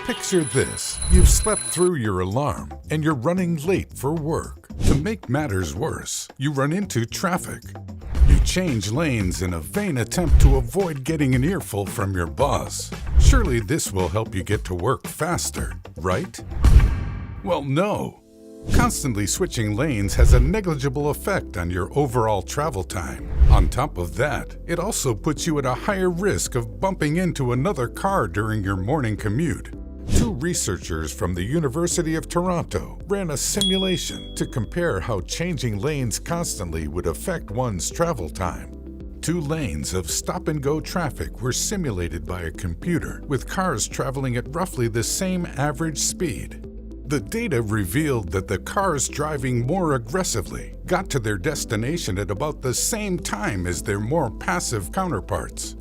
Picture this. You've slept through your alarm and you're running late for work. To make matters worse, you run into traffic. You change lanes in a vain attempt to avoid getting an earful from your boss. Surely this will help you get to work faster, right? Well, no. Constantly switching lanes has a negligible effect on your overall travel time. On top of that, it also puts you at a higher risk of bumping into another car during your morning commute. Two researchers from the University of Toronto ran a simulation to compare how changing lanes constantly would affect one's travel time. 2 lanes of stop-and-go traffic were simulated by a computer, with cars traveling at roughly the same average speed. The data revealed that the cars driving more aggressively got to their destination at about the same time as their more passive counterparts.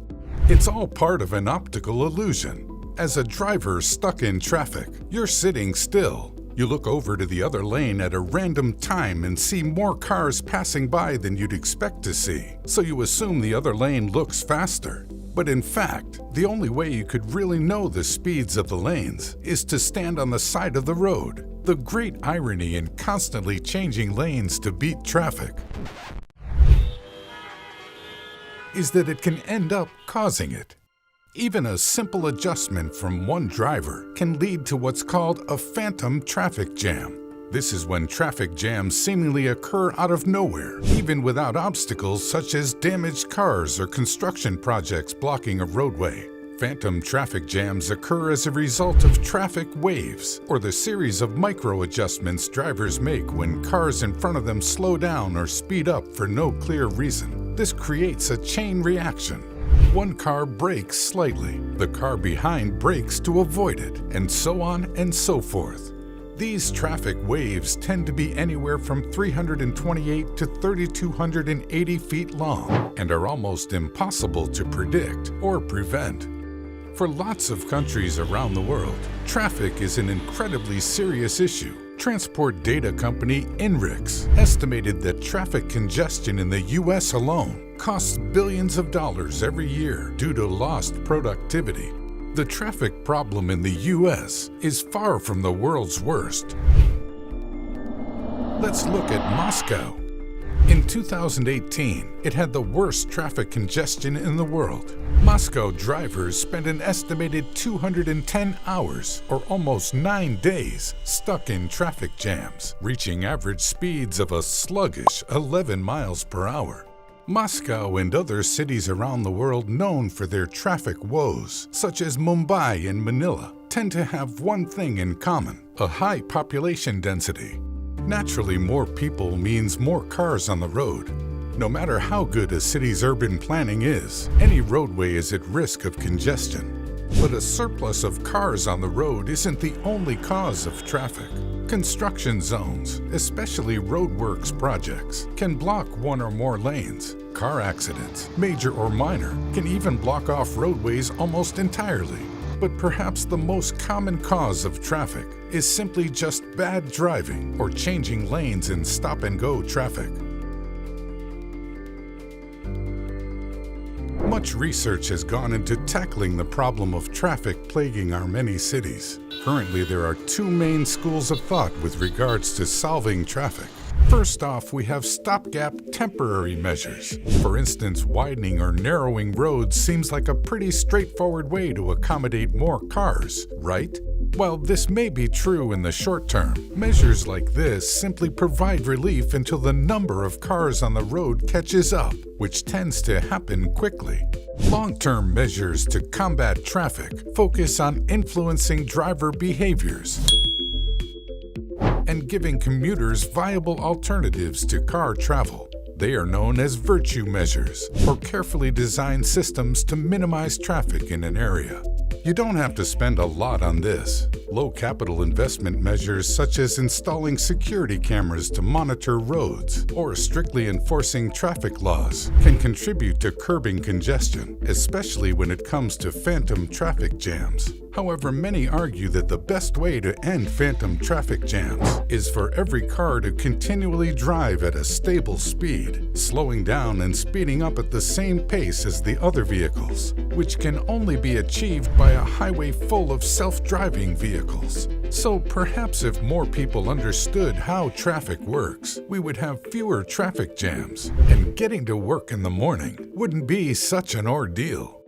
It's all part of an optical illusion. As a driver stuck in traffic, you're sitting still. You look over to the other lane at a random time and see more cars passing by than you'd expect to see, so you assume the other lane looks faster. But in fact, the only way you could really know the speeds of the lanes is to stand on the side of the road. The great irony in constantly changing lanes to beat traffic is that it can end up causing it. Even a simple adjustment from one driver can lead to what's called a phantom traffic jam. This is when traffic jams seemingly occur out of nowhere, even without obstacles such as damaged cars or construction projects blocking a roadway. Phantom traffic jams occur as a result of traffic waves, or the series of micro-adjustments drivers make when cars in front of them slow down or speed up for no clear reason. This creates a chain reaction. One car brakes slightly, the car behind brakes to avoid it, and so on and so forth. These traffic waves tend to be anywhere from 328 to 3,280 feet long and are almost impossible to predict or prevent. For lots of countries around the world, traffic is an incredibly serious issue. Transport data company INRIX estimated that traffic congestion in the U.S. alone costs billions of dollars every year due to lost productivity. The traffic problem in the U.S. is far from the world's worst. Let's look at Moscow. In 2018, it had the worst traffic congestion in the world. Moscow drivers spent an estimated 210 hours, or almost 9 days, stuck in traffic jams, reaching average speeds of a sluggish 11 miles per hour. Moscow and other cities around the world known for their traffic woes, such as Mumbai and Manila, tend to have one thing in common: a high population density. Naturally, more people means more cars on the road. No matter how good a city's urban planning is, any roadway is at risk of congestion. But a surplus of cars on the road isn't the only cause of traffic. Construction zones, especially roadworks projects, can block one or more lanes. Car accidents, major or minor, can even block off roadways almost entirely. But perhaps the most common cause of traffic is simply just bad driving or changing lanes in stop-and-go traffic. Much research has gone into tackling the problem of traffic plaguing our many cities. Currently, there are 2 main schools of thought with regards to solving traffic. First off, we have stopgap temporary measures. For instance, widening or narrowing roads seems like a pretty straightforward way to accommodate more cars, right? While this may be true in the short term, measures like this simply provide relief until the number of cars on the road catches up, which tends to happen quickly. Long-term measures to combat traffic focus on influencing driver behaviors and giving commuters viable alternatives to car travel. They are known as virtue measures, or carefully designed systems to minimize traffic in an area. You don't have to spend a lot on this. Low capital investment measures such as installing security cameras to monitor roads or strictly enforcing traffic laws can contribute to curbing congestion, especially when it comes to phantom traffic jams. However, many argue that the best way to end phantom traffic jams is for every car to continually drive at a stable speed, slowing down and speeding up at the same pace as the other vehicles, which can only be achieved by a highway full of self-driving vehicles. So perhaps if more people understood how traffic works, we would have fewer traffic jams, and getting to work in the morning wouldn't be such an ordeal.